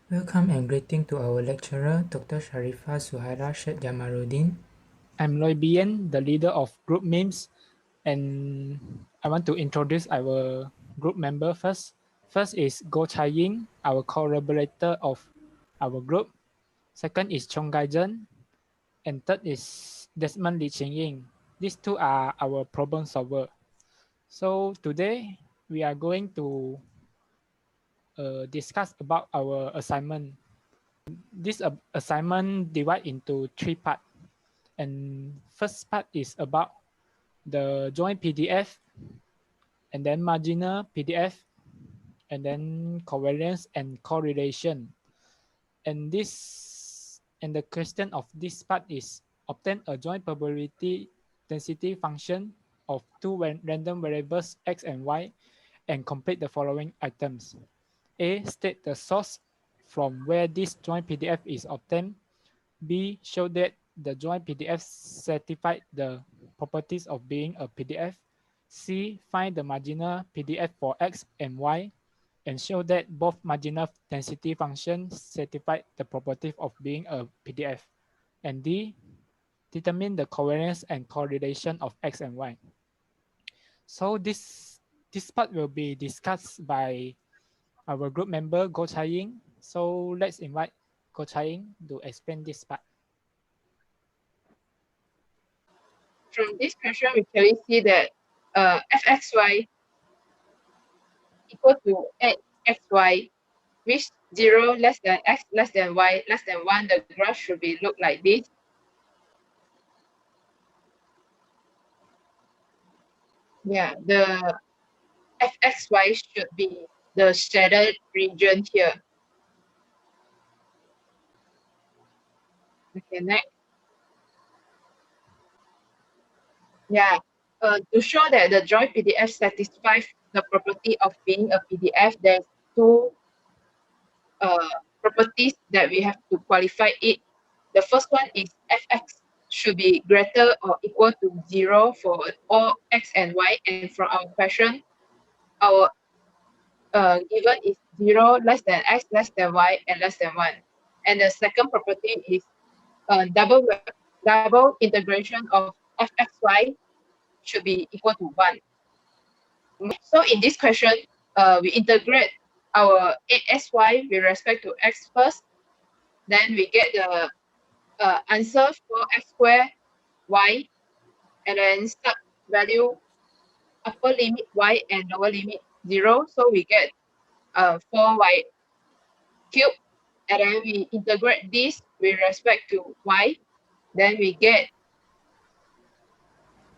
Welcome and greeting to our lecturer, Dr. Shariffah Suhaila Syed Jamaludin. I'm Loibian, the leader of Group Memes, and I want to introduce our group member first. First is Go Chai-ying, our collaborator of our group. Second is Chong Gai-jen, and third is Desmond Lee Ching-ying. These two are our problem solver. So today we are going to discuss about our assignment. This assignment divide into three parts. And first part is about the joint PDF, and then marginal PDF, and then covariance and correlation. And the question of this part is obtain a joint probability density function of two random variables x and y and complete the following items. A, state the source from where this joint PDF is obtained. B, show that the joint PDF satisfied the properties of being a PDF. C, find the marginal PDF for x and y and show that both marginal density functions satisfy the property of being a PDF. And D, determine the covariance and correlation of x and y. So this part will be discussed by our group member Go Chai-ying. So let's invite Go Chai-ying to explain this part. From this question, we clearly see that fxy equal to 8xy, which 0 less than x less than y less than 1, the graph should be look like this. Yeah, the fxy should be the shaded region here. Okay, next. Yeah, to show that the joint PDF satisfies the property of being a PDF, there's two properties that we have to qualify it. The first one is fx should be greater or equal to 0 for all x and y, and from our question, our given is 0 less than x less than y and less than 1. And the second property is double integration of fxy should be equal to 1. So in this question, we integrate our 8sy with respect to x first. Then we get the answer for x squared y, and then start value upper limit y and lower limit 0. So we get 4y cubed, and then we integrate this with respect to y. Then we get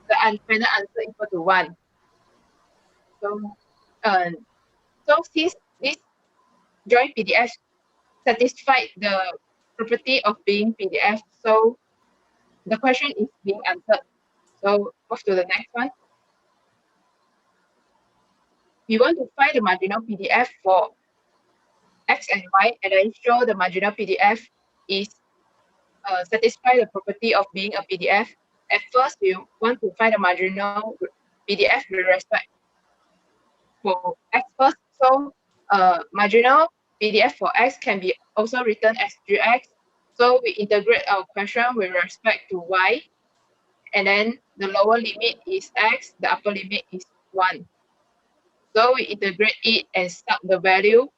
the final answer equal to 1. So since this joint PDF satisfied the property of being PDF, so the question is being answered. So move to the next one. We want to find the marginal PDF for x and y, and then show the marginal PDF is satisfy the property of being a PDF. At first, we want to find the marginal PDF with respect for x first. So marginal PDF for x can be also written as gx. So we integrate our question with respect to y, and then the lower limit is x, the upper limit is 1. So we integrate it and sub the value.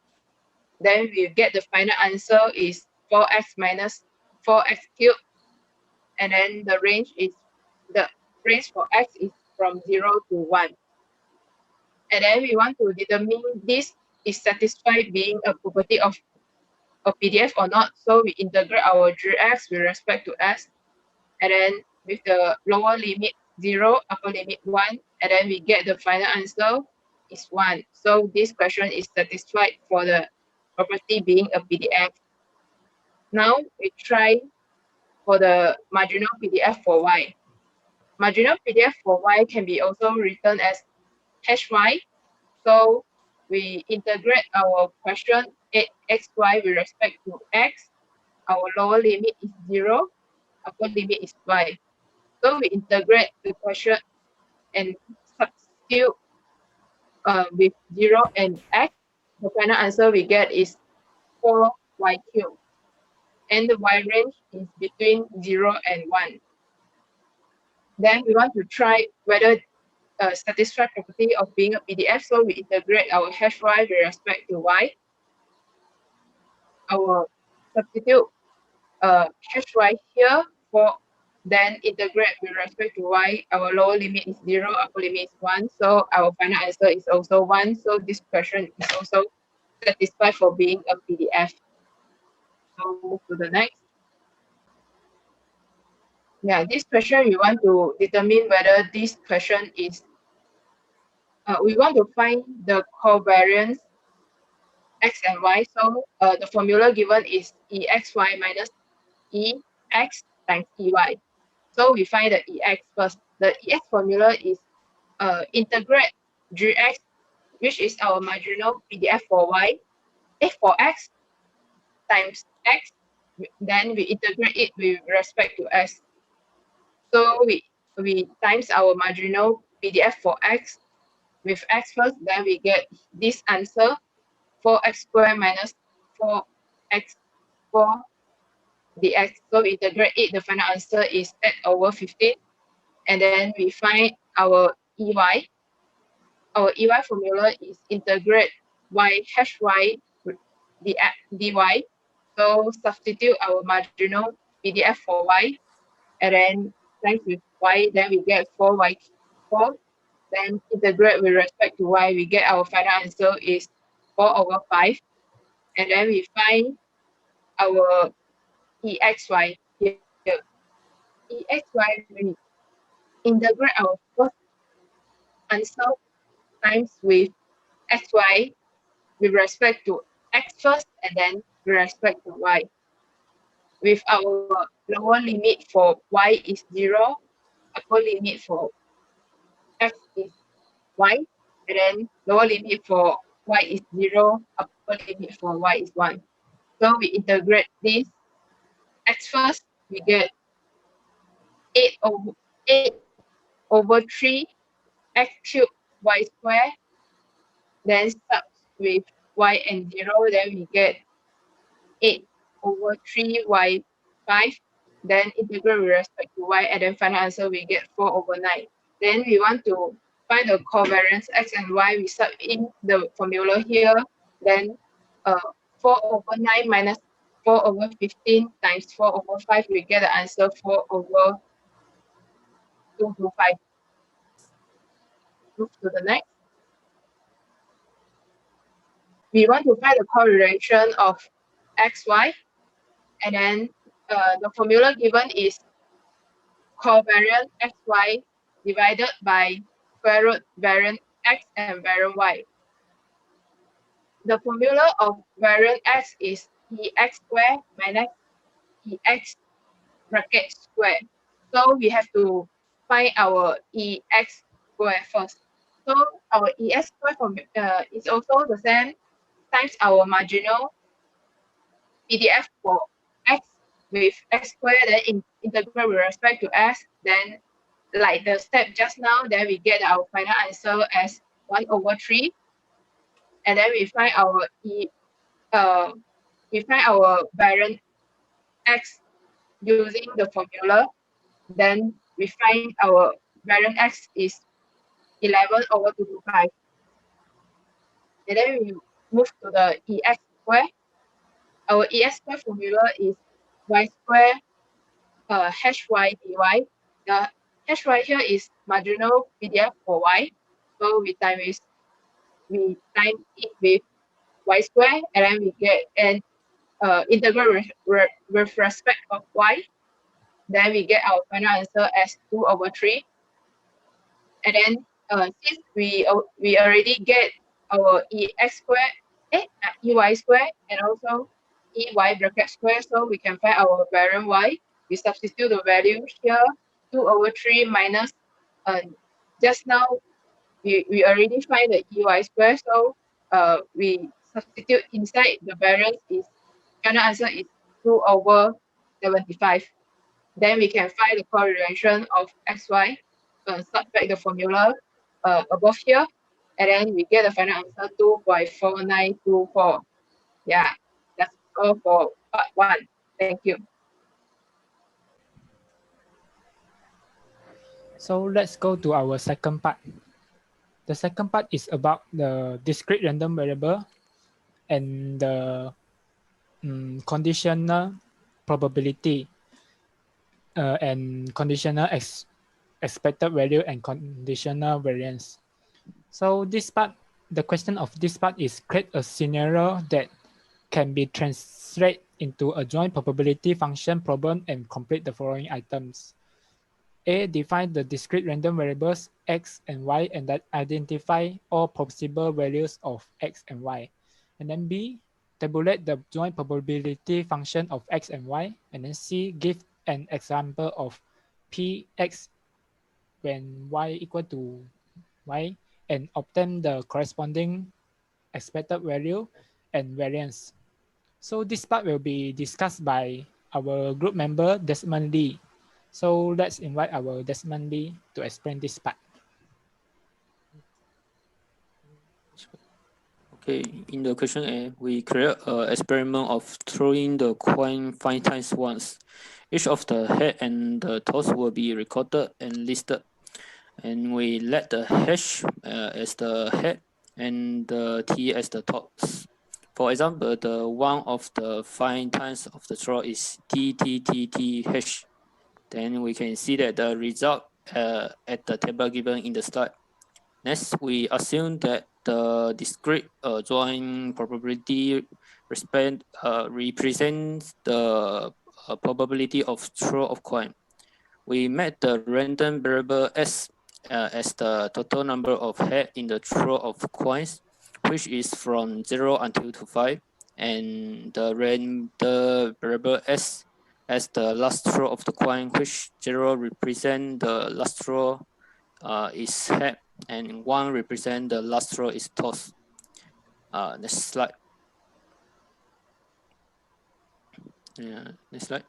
Then we get the final answer is 4x minus 4x cubed. And then the range for x is from 0 to 1. And then we want to determine this is satisfied being a property of a PDF or not. So we integrate our gx with respect to s, and then with the lower limit 0, upper limit 1, and then we get the final answer is 1. So this question is satisfied for the property being a PDF. Now we try for the marginal PDF for y. Marginal PDF for y can be also written as hy. So we integrate our question 8xy with respect to x. Our lower limit is 0, upper limit is y. So we integrate the question and substitute with 0 and x. The final answer we get is 4 y cubed. And the y range is between 0 and 1. Then we want to try whether satisfy property of being a PDF. So we integrate our hash y with respect to y. Our substitute hash y here for then integrate with respect to y. Our lower limit is 0, upper limit is 1. So our final answer is also 1. So this question is also satisfied for being a PDF. So move to the next. Yeah, this question we want to determine whether this question is, we want to find the covariance x and y. So the formula given is exy minus ex times ey. So we find the ex first. The ex formula is integrate gx, which is our marginal PDF for y, for x times x. Then we integrate it with respect to s. So we times our marginal PDF for x with x first, then we get this answer 4x squared minus 4x 4 dx. So we integrate it, the final answer is 8 over 15. And then we find our EY. Our EY formula is integrate y hash y dy. So substitute our marginal PDF for y, and then times with y, then we get 4y 4. Then integrate with respect to y, we get our final answer is 4 over 5. And then we find our EXY here. EXY, we integrate our first answer times with XY with respect to X first and then with respect to Y. With our lower limit for Y is 0, upper limit for X is Y, and then lower limit for Y is 0, upper limit for Y is 1. So we integrate this X first, we get 8 over 3 x cubed y squared, then subs with y and 0, then we get 8 over 3 y 5, then integral with respect to y, and then final answer we get 4 over 9. Then we want to find the covariance x and y, we sub in the formula here, then 4 over 9 minus 4 over 15 times 4 over 5, we get the answer 4 over 225. Move to the next. We want to find the correlation of xy, and then the formula given is covariant xy divided by square root variant x and variant y. The formula of variant x is ex squared minus ex bracket square. So we have to find our ex square first. So our ex square is also the same times our marginal PDF for x with x squared, then integrate with respect to x, then like the step just now, then we get our final answer as 1 over 3. And then we find our variant x using the formula. Then we find our variant x is 11 over 225. And then we move to the ex square. Our ex square formula is y square hash y dy. The hash y here is marginal PDF for y. So we time it with y square, and then we get an integral with respect of y. Then we get our final answer as 2 over 3. And then since we already get our ex square, ey square, and also ey bracket square, so we can find our variant y. We substitute the value here, 2 over 3 minus, just now we already find the ey square, so we substitute inside the variance is, final answer is 2 over 75. Then we can find the correlation of xy, subtract the formula above here, and then we get the final answer 2.4924. Yeah, that's all. all for part 1. Thank you. So let's go to our second part. The second part is about the discrete random variable and the conditional probability and conditional expected value and conditional variance. So this part, the question of this part is create a scenario that can be translated into a joint probability function problem and complete the following items. A, define the discrete random variables x and y and that identify all possible values of x and y. And then B, tabulate the joint probability function of x and y. And then C, give an example of px when y equal to y and obtain the corresponding expected value and variance. So this part will be discussed by our group member Desmond Lee. So let's invite our Desmond Lee to explain this part. Okay, in the question A, we create an experiment of throwing the coin 5 times once. Each of the head and the toss will be recorded and listed. And we let the H as the head and the T as the toss. For example, the one of the 5 times of the throw is T, T, T, T, H. Then we can see that the result at the table given in the slide. Next, we assume that the discrete joint probability represents the probability of throw of coin. We met the random variable S as the total number of head in the throw of coins, which is from 0 until to 5, and the random variable S as the last throw of the coin, which 0 represent the last throw is head, and 1 represent the last throw is toss. Next slide. Next slide.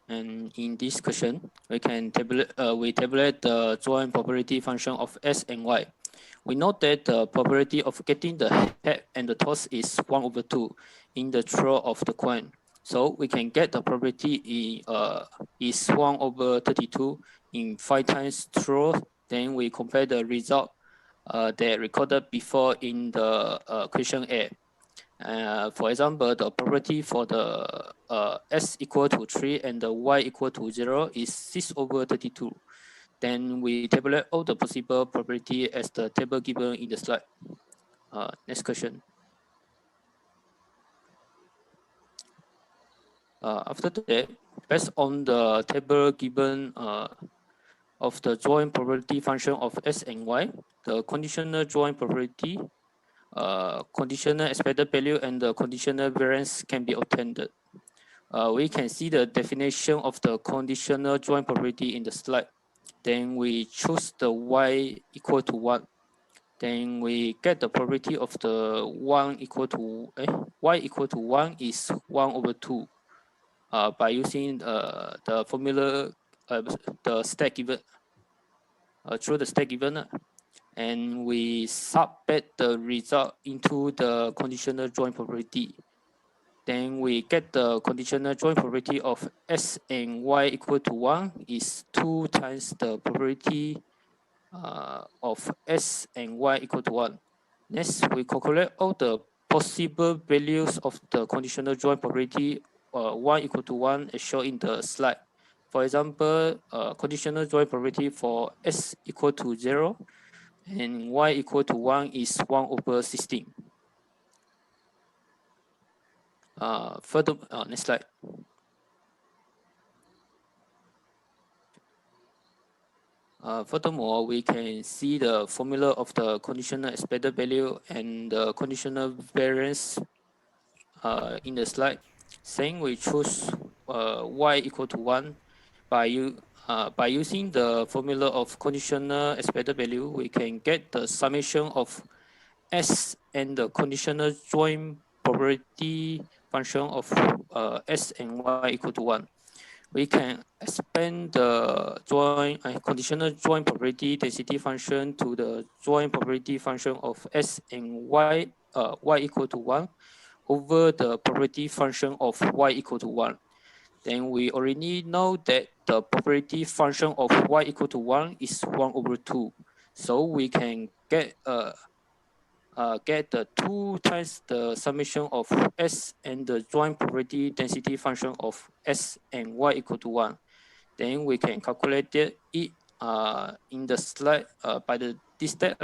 And in this question, we can tabulate the joint probability function of S and Y. We note that the probability of getting the head and the toss is 1/2 in the throw of the coin. So we can get the probability is 1/32 in 5 times throw. Then we compare the result that recorded before in the question A. For example, the probability for the S equal to 3 and the Y equal to 0 is 6/32. Then we tabulate all the possible probability as the table given in the slide. Next question. After that, based on the table given of the joint probability function of S and Y, the conditional joint probability, conditional expected value, and the conditional variance can be obtained. We can see the definition of the conditional joint probability in the slide. Then we choose the Y equal to 1. Then we get the probability of the Y equal to 1 is 1/2 by using the formula, the step given through the step given, and we submit the result into the conditional joint probability. Then we get the conditional joint probability of S and Y equal to 1 is 2 times the probability of S and Y equal to 1. Next, we calculate all the possible values of the conditional joint probability Y equal to 1 as shown in the slide. For example, conditional joint probability for S equal to 0 and Y equal to 1 is 1/16. Next slide. Furthermore, we can see the formula of the conditional expected value and the conditional variance in the slide, saying we choose Y equal to 1 by using the formula of conditional expected value. We can get the summation of S and the conditional joint probability function of S and Y equal to 1. We can expand the conditional joint probability density function to the joint probability function of S and Y, Y equal to 1, over the probability function of y equal to 1. Then we already know that the probability function of y equal to 1 is 1 over 2. So we can get the 2 times the summation of S and the joint probability density function of S and y equal to 1. Then we can calculate it in the slide by this step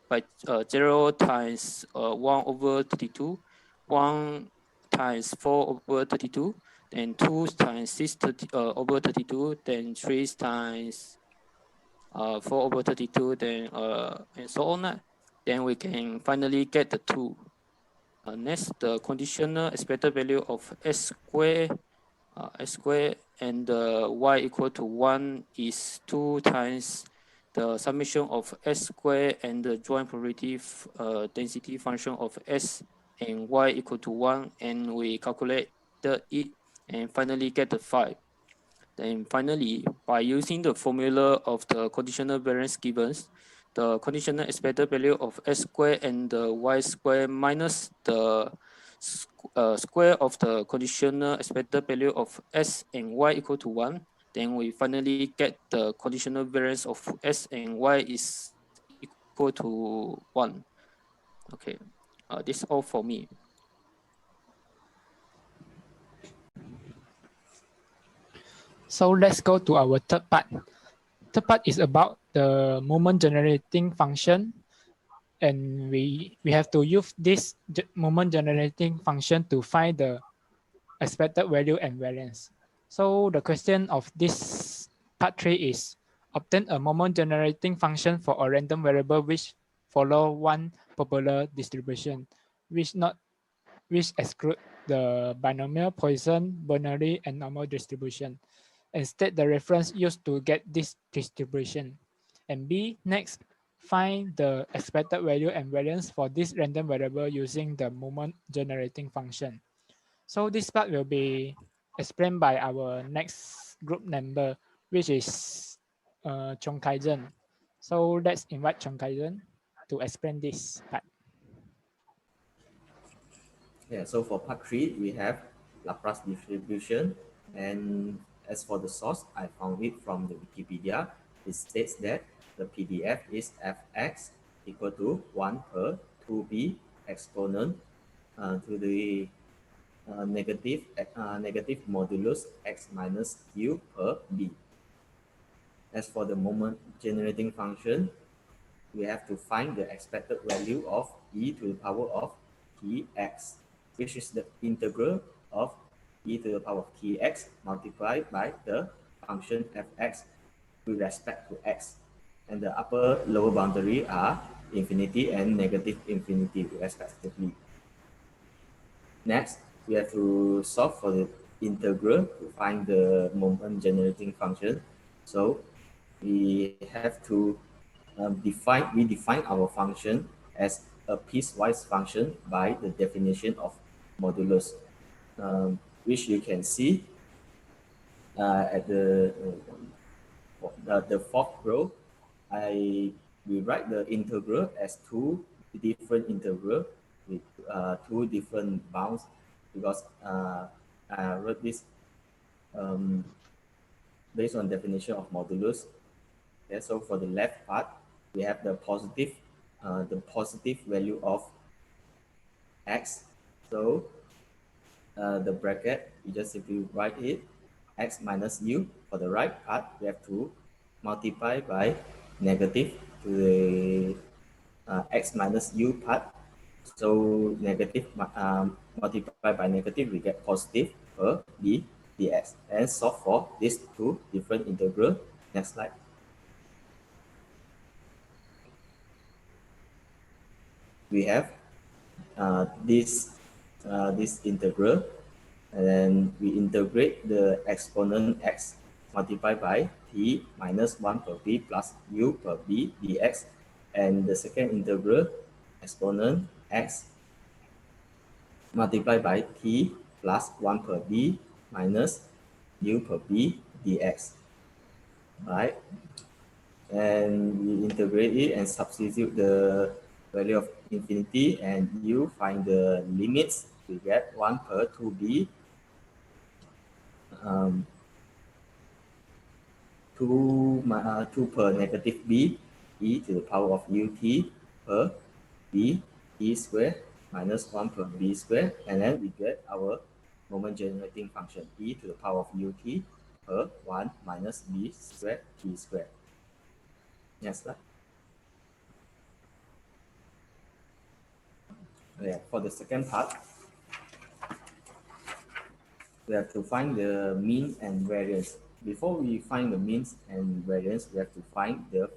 by 0 times 1 over 32, 1 times 4 over 32, then 2 times 6 over 32, then 3 times 4 over 32, then and so on. Then we can finally get the 2. Next, the conditional expected value of S squared and y equal to 1 is 2 times the summation of S squared and the joint probability density function of S and y equal to 1, and we calculate it and finally get the 5. Then finally, by using the formula of the conditional variance givens, the conditional expected value of S squared and the y squared minus the square of the conditional expected value of S and y equal to 1, then we finally get the conditional variance of S and y is equal to 1. Okay, this is all for me. So let's go to our third part. Third part is about the moment generating function, and we have to use this moment generating function to find the expected value and variance. So the question of this part 3 is obtain a moment generating function for a random variable which follow one popular distribution, which exclude the binomial, Poisson, Bernoulli, and normal distribution. Instead, the reference used to get this distribution. And B, next, find the expected value and variance for this random variable using the moment generating function. So this part will be explained by our next group member, which is Chong Kai-zen. So let's invite Chong Kai-zen to explain this part. Yeah, so for part 3, we have Laplace distribution, and as for the source, I found it from the Wikipedia. It states that the PDF is fx equal to 1 per 2b exponent to the negative modulus x minus u per b. As for the moment generating function, we have to find the expected value of e to the power of tx, which is the integral of e to the power of tx multiplied by the function fx with respect to x. And the upper lower boundary are infinity and negative infinity respectively. Next, we have to solve for the integral to find the moment generating function. So we have to define our function as a piecewise function by the definition of modulus, which you can see at the fourth row. We write the integral as two different integral with two different bounds, because I wrote this based on definition of modulus. Okay, so for the left part, we have the positive value of x. So the bracket, we just simply write it x minus u. For the right part, we have to multiply by negative to the x minus u part. So negative multiplied by negative, we get positive per d dx. And solve for these two different integral. Next slide. We have this integral, and then we integrate the exponent x multiplied by t minus 1 per b plus u per b dx, and the second integral exponent x multiplied by t plus 1 per b minus u per b dx. Right, and we integrate it and substitute the value of infinity, and you find the limits we get 1 per 2b 2 per negative b e to the power of ut per b e square minus 1 per b square, and then we get our moment generating function e to the power of ut per 1 minus b square t square. Next slide. Yeah, for the second part, we have to find the mean and variance. Before we find the means and variance, we have to find the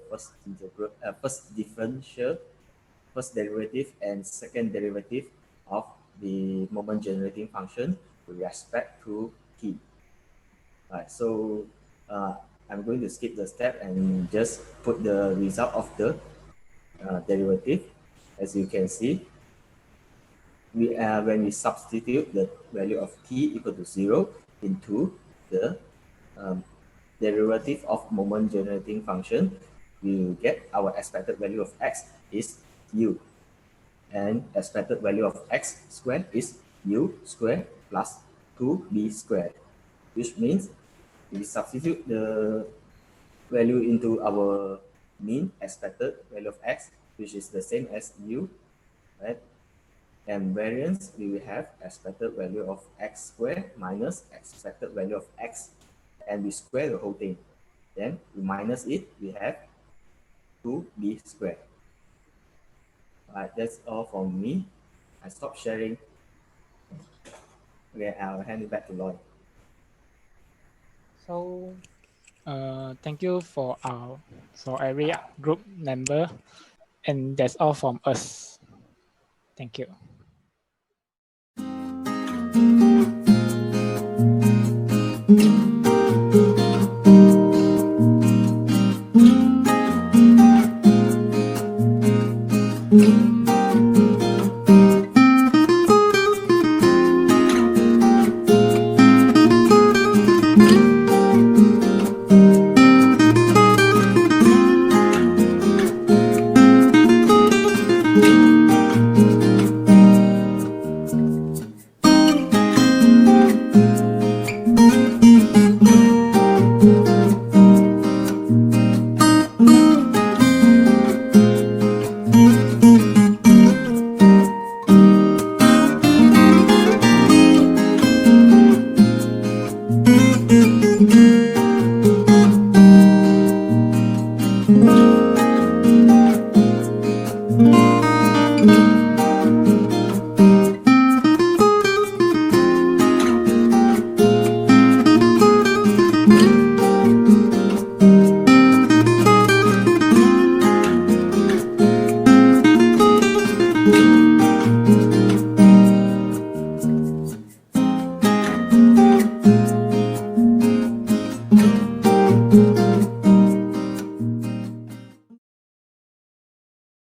first differential, first derivative and second derivative of the moment generating function with respect to t. Right, so I'm going to skip the step and just put the result of the derivative. As you can see, when we substitute the value of t equal to 0 into the derivative of moment generating function, we will get our expected value of x is u, and expected value of x squared is u squared plus 2b squared, which means we substitute the value into our mean expected value of x, which is the same as u, right? And variance, we will have expected value of x squared minus expected value of x, and we square the whole thing. Then we minus it, we have 2b squared. All right, that's all from me. I stop sharing. Okay, I'll hand it back to Lloyd. So thank you for every group member, and that's all from us. Thank you.